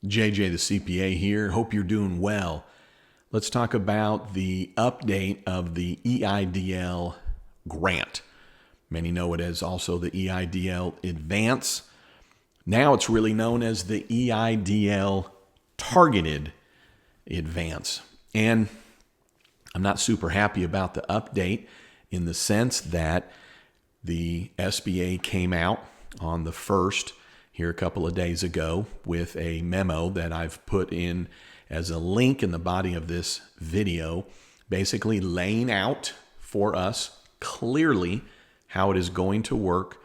JJ the CPA here. Hope you're doing well. Let's talk about the update of the EIDL grant. Many know it as also the EIDL Advance. Now it's really known as the EIDL Targeted Advance. And I'm not super happy about the update in the sense that the SBA came out on the 1st here a couple of days ago with a memo that I've put in as a link in the body of this video, basically laying out for us clearly how it is going to work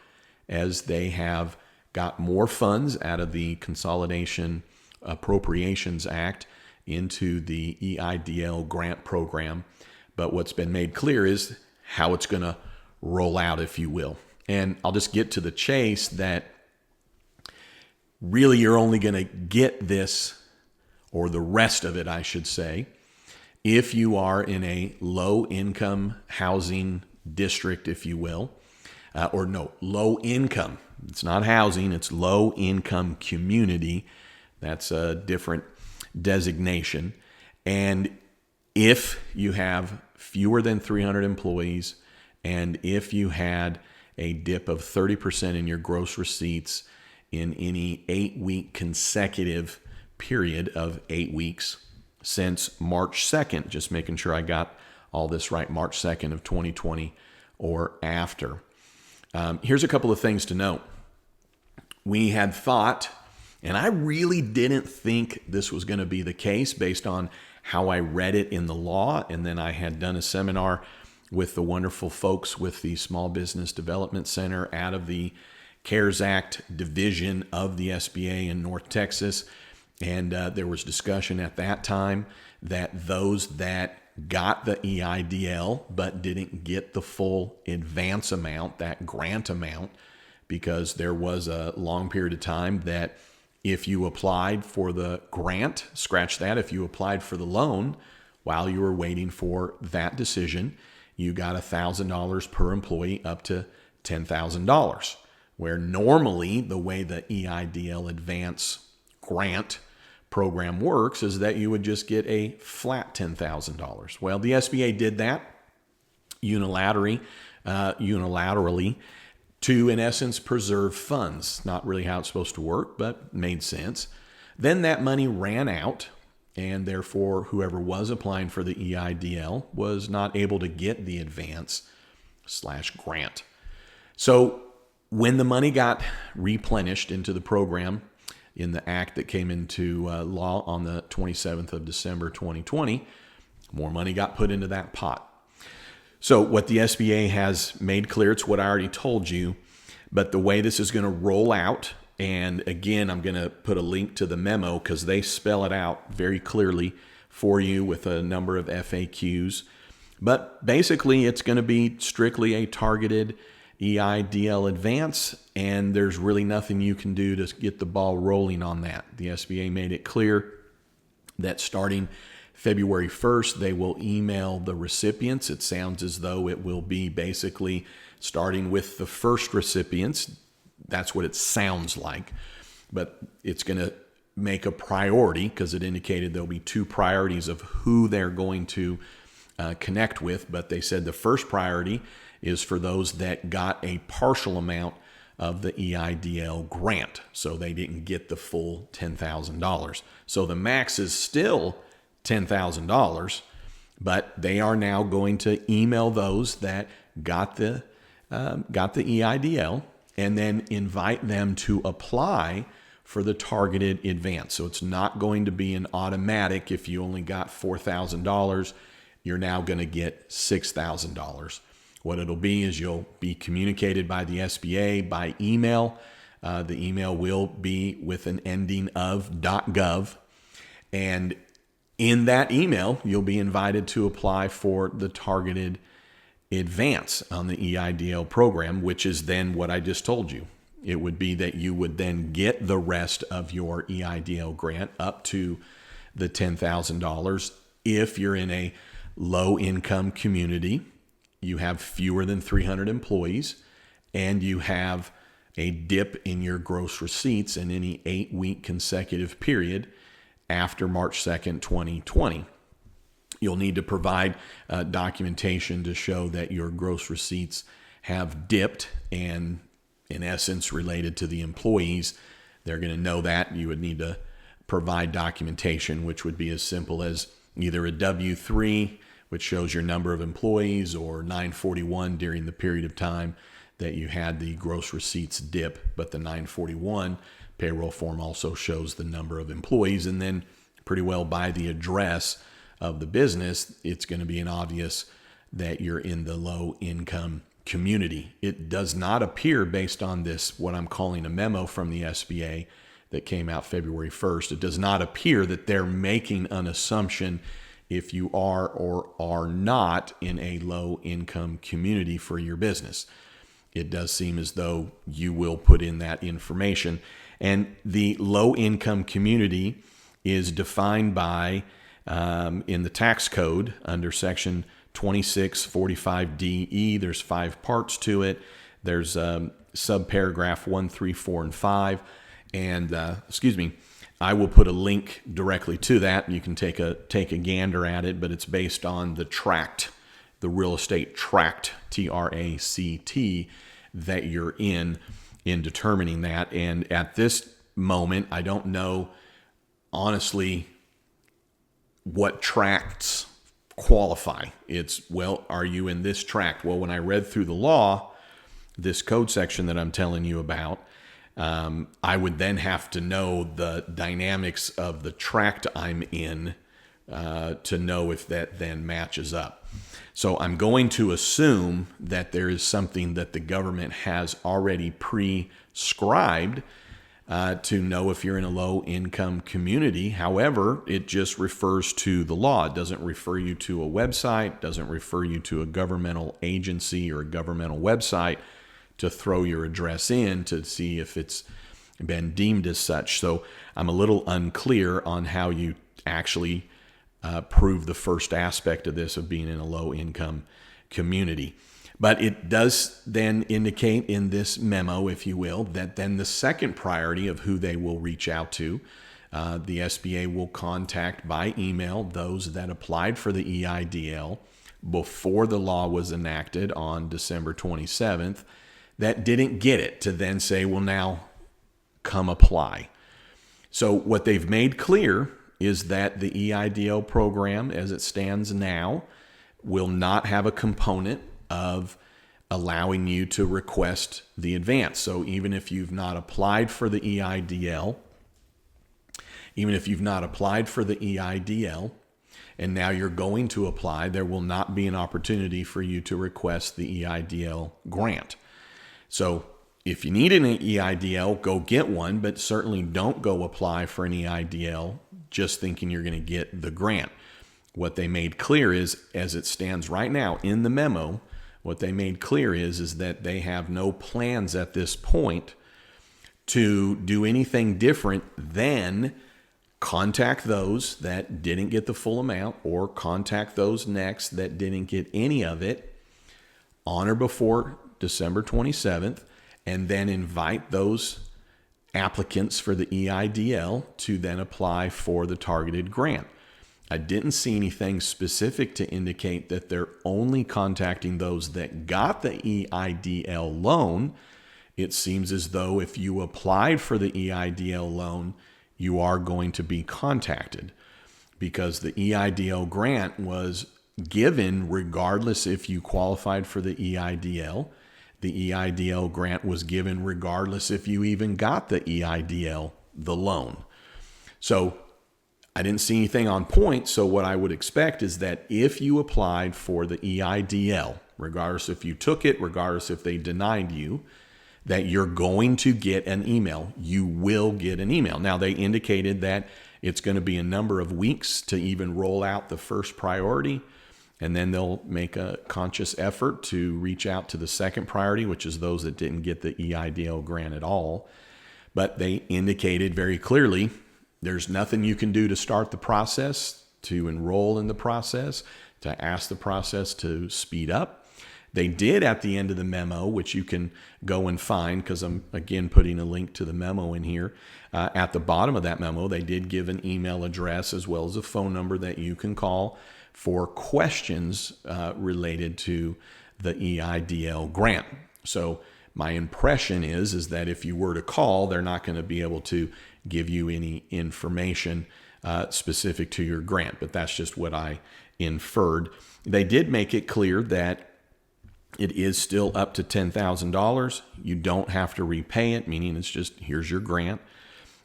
as they have got more funds out of the Consolidation Appropriations Act into the EIDL grant program. But what's been made clear is how it's going to roll out, if you will. And I'll just get to the chase that really you're only going to get this, or the rest of it, I should say, if you are in a low-income housing district, if you will, low income. It's not housing, it's low-income community. That's a different designation. And if you have fewer than 300 employees, and if you had a dip of 30% in your gross receipts in any 8-week consecutive period of 8 weeks since March 2nd, just making sure I got all this right, March 2nd of 2020 or after. Here's a couple of things to note. We had thought, and I really didn't think this was going to be the case based on how I read it in the law, and then I had done a seminar with the wonderful folks with the Small Business Development Center out of the CARES Act division of the SBA in North Texas. And there was discussion at that time that those that got the EIDL but didn't get the full advance amount, that grant amount, because there was a long period of time that if you applied for the grant, scratch that, if you applied for the loan while you were waiting for that decision, you got $1,000 per employee up to $10,000. Where normally the way the EIDL Advance grant program works is that you would just get a flat $10,000. Well, the SBA did that unilaterally to, in essence, preserve funds. Not really how it's supposed to work, but made sense. Then that money ran out, and therefore whoever was applying for the EIDL was not able to get the advance/grant. So when the money got replenished into the program in the act that came into law on the 27th of December 2020, more money got put into that pot. So what the SBA has made clear, it's what I already told you, but the way this is going to roll out, and again, I'm going to put a link to the memo because they spell it out very clearly for you with a number of FAQs. But basically, it's going to be strictly a targeted EIDL Advance, and there's really nothing you can do to get the ball rolling on that. The SBA made it clear that starting February 1st, they will email the recipients. It sounds as though it will be basically starting with the first recipients. That's what it sounds like, but it's going to make a priority because it indicated there'll be 2 priorities of who they're going to connect with, but they said the first priority is for those that got a partial amount of the EIDL grant. So they didn't get the full $10,000. So the max is still $10,000, but they are now going to email those that got the EIDL and then invite them to apply for the targeted advance. So it's not going to be an automatic. If you only got $4,000, you're now going to get $6,000. What it'll be is you'll be communicated by the SBA by email. The email will be with an ending of .gov. And in that email, you'll be invited to apply for the targeted advance on the EIDL program, which is then what I just told you. It would be that you would then get the rest of your EIDL grant up to the $10,000 if you're in a low-income community, you have fewer than 300 employees, and you have a dip in your gross receipts in any 8-week consecutive period after March 2nd, 2020. You'll need to provide documentation to show that your gross receipts have dipped, and in essence related to the employees. They're going to know that. You would need to provide documentation, which would be as simple as either a W-3, which shows your number of employees, or 941 during the period of time that you had the gross receipts dip. But the 941 payroll form also shows the number of employees. And then pretty well by the address of the business, it's going to be obvious that you're in the low income community. It does not appear, based on this, what I'm calling a memo from the SBA that came out February 1st, it does not appear that they're making an assumption if you are or are not in a low income community for your business. It does seem as though you will put in that information. And the low income community is defined by, in the tax code under section 2645DE, there's 5 parts to it. There's subparagraph 1, 3, 4, and 5. And I will put a link directly to that. You can take a gander at it, but it's based on the tract, the real estate tract, TRACT, that you're in determining that. And at this moment, I don't know, honestly, what tracts qualify. It's, well, are you in this tract? Well, when I read through the law, this code section that I'm telling you about, I would then have to know the dynamics of the tract I'm in to know if that then matches up. So I'm going to assume that there is something that the government has already prescribed to know if you're in a low-income community. However, it just refers to the law. It doesn't refer you to a website, doesn't refer you to a governmental agency or a governmental website to throw your address in to see if it's been deemed as such. So I'm a little unclear on how you actually prove the first aspect of this, of being in a low-income community. But it does then indicate in this memo, if you will, that then the second priority of who they will reach out to, the SBA will contact by email those that applied for the EIDL before the law was enacted on December 27th that didn't get it, to then say, well, now come apply. So what they've made clear is that the EIDL program, as it stands now, will not have a component of allowing you to request the advance. So even if you've not applied for the EIDL, and now you're going to apply, there will not be an opportunity for you to request the EIDL grant. So if you need an EIDL, go get one, but certainly don't go apply for an EIDL just thinking you're going to get the grant. What they made clear is, as it stands right now in the memo, what they made clear is that they have no plans at this point to do anything different than contact those that didn't get the full amount, or contact those next that didn't get any of it on or before December 27th, and then invite those applicants for the EIDL to then apply for the targeted grant. I didn't see anything specific to indicate that they're only contacting those that got the EIDL loan. It seems as though if you applied for the EIDL loan, you are going to be contacted, because the EIDL grant was given regardless if you qualified for the EIDL. The EIDL grant was given regardless if you even got the EIDL, the loan. So I didn't see anything on point. So what I would expect is that if you applied for the EIDL, regardless if you took it, regardless if they denied you, that you're going to get an email. You will get an email. Now, they indicated that it's going to be a number of weeks to even roll out the first priority, and then they'll make a conscious effort to reach out to the second priority, which is those that didn't get the EIDL grant at all. But they indicated very clearly there's nothing you can do to start the process, to enroll in the process, to ask the process to speed up. They did at the end of the memo, which you can go and find because I'm, again, putting a link to the memo in here. At the bottom of that memo, they did give an email address as well as a phone number that you can call for questions related to the EIDL grant. So my impression is that if you were to call, they're not going to be able to give you any information specific to your grant, but that's just what I inferred. They did make it clear that it is still up to $10,000. You don't have to repay it, meaning it's just, here's your grant.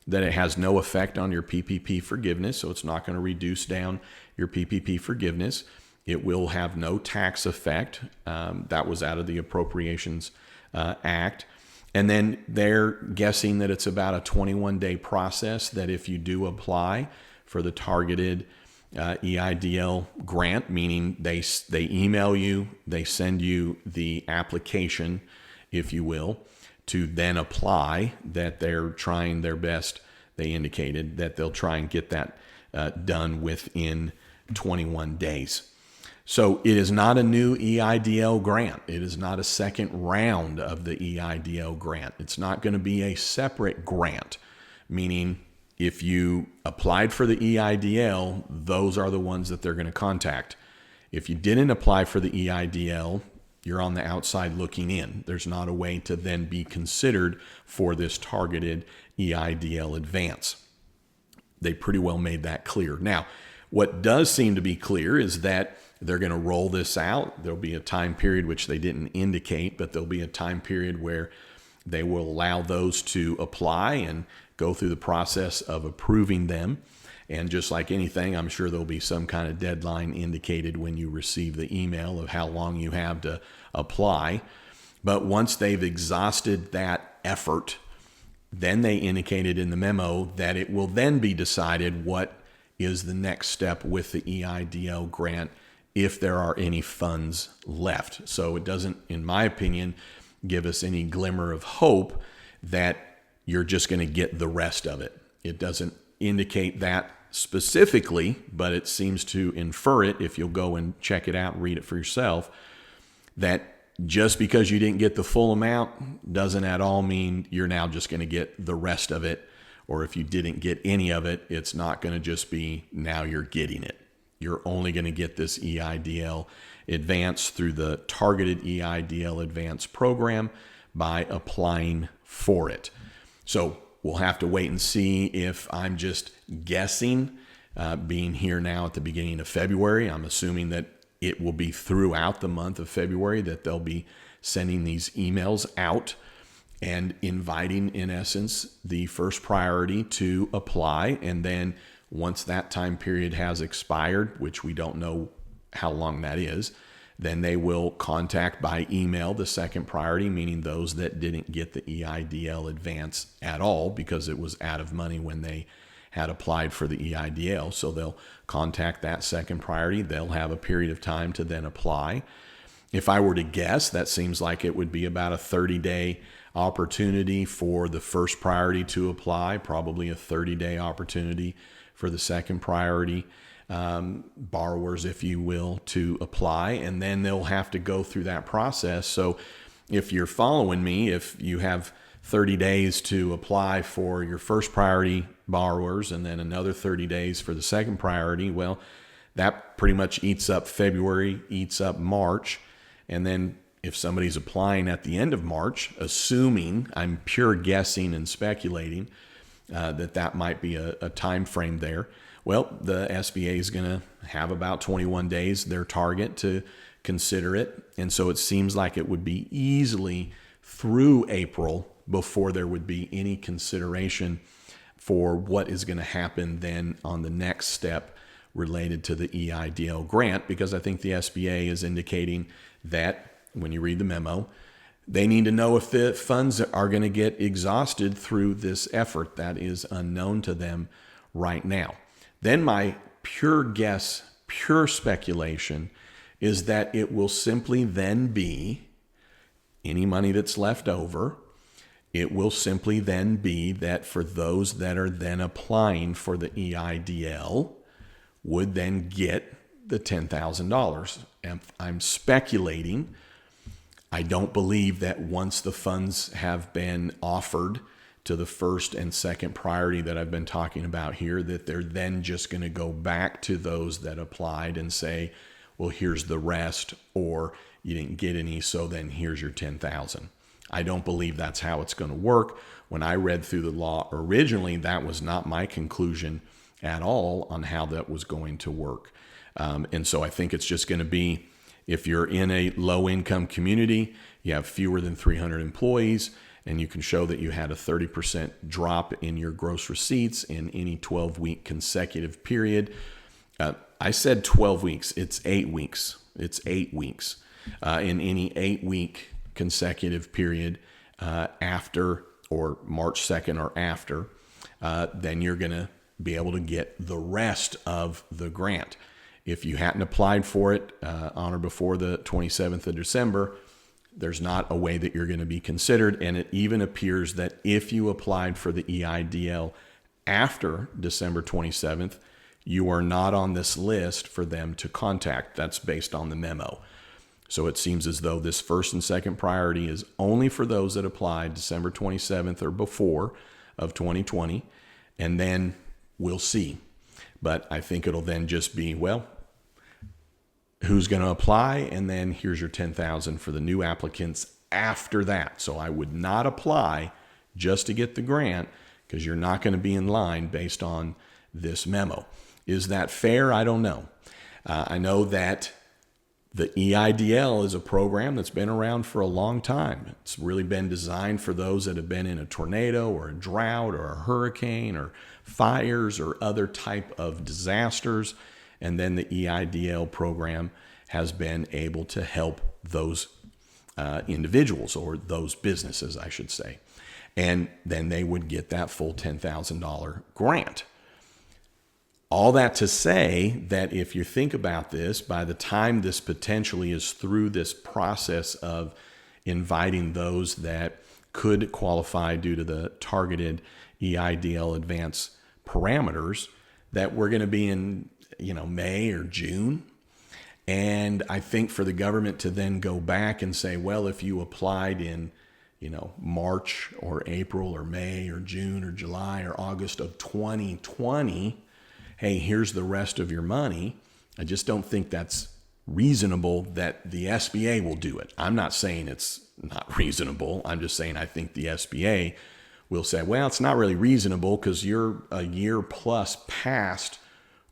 That it has no effect on your PPP forgiveness, so it's not going to reduce down your PPP forgiveness. It will have no tax effect. That was out of the Appropriations Act. And then they're guessing that it's about a 21-day process, that if you do apply for the targeted EIDL grant, meaning they email you, they send you the application, if you will, to then apply, that they're trying their best. They indicated that they'll try and get that done within 21 days. So it is not a new EIDL grant. It is not a second round of the EIDL grant. It's not going to be a separate grant, meaning if you applied for the EIDL, those are the ones that they're going to contact. If you didn't apply for the EIDL, you're on the outside looking in. There's not a way to then be considered for this targeted EIDL advance. They pretty well made that clear. Now, what does seem to be clear is that they're going to roll this out. There'll be a time period, which they didn't indicate, but there'll be a time period where they will allow those to apply and go through the process of approving them. And just like anything, I'm sure there'll be some kind of deadline indicated when you receive the email of how long you have to apply. But once they've exhausted that effort, then they indicated in the memo that it will then be decided what is the next step with the EIDL grant if there are any funds left. So it doesn't, in my opinion, give us any glimmer of hope that you're just going to get the rest of it. It doesn't indicate that specifically, but it seems to infer it, if you'll go and check it out and read it for yourself, that just because you didn't get the full amount doesn't at all mean you're now just going to get the rest of it. Or if you didn't get any of it, it's not going to just be now you're getting it. You're only going to get this EIDL advance through the targeted EIDL advance program by applying for it. So we'll have to wait and see. If I'm just guessing, being here now at the beginning of February, I'm assuming that it will be throughout the month of February that they'll be sending these emails out and inviting, in essence, the first priority to apply. And then once that time period has expired, which we don't know how long that is, then they will contact by email the second priority, meaning those that didn't get the EIDL advance at all because it was out of money when they had applied for the EIDL. So they'll contact that second priority. They'll have a period of time to then apply. If I were to guess, that seems like it would be about a 30-day opportunity for the first priority to apply, probably a 30-day opportunity for the second priority borrowers, if you will, to apply. And then they'll have to go through that process. So if you're following me, if you have 30 days to apply for your first priority borrowers and then another 30 days for the second priority, well, that pretty much eats up February, eats up March. And then if somebody's applying at the end of March, assuming, I'm pure guessing and speculating, that might be a time frame there, well, the SBA is going to have about 21 days, their target, to consider it. And so it seems like it would be easily through April before there would be any consideration for what is going to happen then on the next step related to the EIDL grant, because I think the SBA is indicating that, when you read the memo, they need to know if the funds are going to get exhausted through this effort. That is unknown to them right now. Then my pure guess, pure speculation, is that it will simply then be any money that's left over. It will simply then be that for those that are then applying for the EIDL would then get the $10,000. And I'm speculating I don't believe that once the funds have been offered to the first and second priority that I've been talking about here, that they're then just going to go back to those that applied and say, well, here's the rest, or you didn't get any, so then here's your 10,000. I don't believe that's how it's going to work. When I read through the law originally, that was not my conclusion at all on how that was going to work. And so I think it's just going to be, if you're in a low-income community, you have fewer than 300 employees, and you can show that you had a 30% drop in your gross receipts in any 12-week consecutive period. I said 12 weeks. It's 8 weeks. It's 8 weeks. In any 8-week consecutive period after, or March 2nd or after, then you're going to be able to get the rest of the grant. If you hadn't applied for it on or before the 27th of December, there's not a way that you're going to be considered. And it even appears that if you applied for the EIDL after December 27th, you are not on this list for them to contact. That's based on the memo. So it seems as though this first and second priority is only for those that applied December 27th or before of 2020. And then we'll see. But I think it'll then just be, well, who's going to apply? And then here's your 10,000 for the new applicants after that. So I would not apply just to get the grant, because you're not going to be in line based on this memo. Is that fair? I don't know. I know that the EIDL is a program that's been around for a long time. It's really been designed for those that have been in a tornado or a drought or a hurricane or fires or other type of disasters. And then the EIDL program has been able to help those individuals, or those businesses, I should say. And then they would get that full $10,000 grant. All that to say that if you think about this, by the time this potentially is through this process of inviting those that could qualify due to the targeted EIDL advance parameters, that we're going to be in, May or June. And I think for the government to then go back and say, well, if you applied in, March or April or May or June or July or August of 2020, hey, here's the rest of your money. I just don't think that's reasonable that the SBA will do it. I'm not saying it's not reasonable. I'm just saying I think the SBA will say, well, it's not really reasonable because you're a year plus past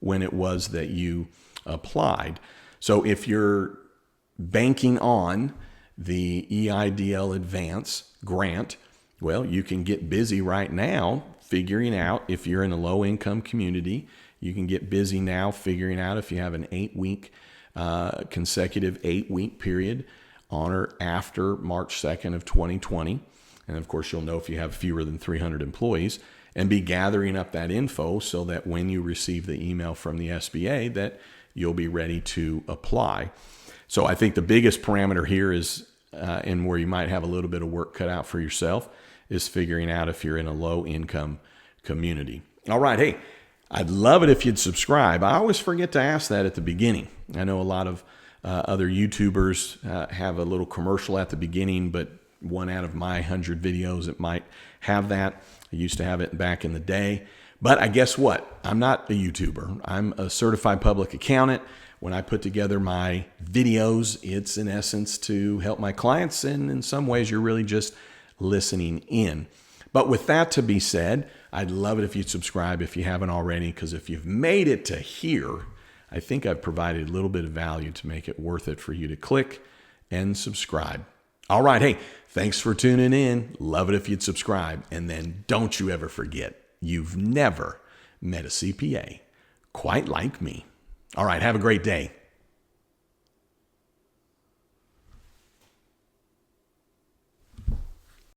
when it was that you applied. So if you're banking on the EIDL advance grant, well, you can get busy right now figuring out if you're in a low income community. You can get busy now figuring out if you have an 8-week consecutive 8-week period on or after March 2nd of 2020. And of course, you'll know if you have fewer than 300 employees, and be gathering up that info so that when you receive the email from the SBA, that you'll be ready to apply. So I think the biggest parameter here is, and where you might have a little bit of work cut out for yourself, is figuring out if you're in a low income community. All right. Hey, I'd love it if you'd subscribe. I always forget to ask that at the beginning. I know a lot of other YouTubers have a little commercial at the beginning, but one out of my 100 videos, it might have that. I used to have it back in the day. But I guess what? I'm not a YouTuber. I'm a certified public accountant. When I put together my videos, it's in essence to help my clients. And in some ways, you're really just listening in. But with that to be said, I'd love it if you'd subscribe if you haven't already, because if you've made it to here, I think I've provided a little bit of value to make it worth it for you to click and subscribe. All right. Hey, thanks for tuning in. Love it if you'd subscribe. And then don't you ever forget, you've never met a CPA quite like me. All right. Have a great day.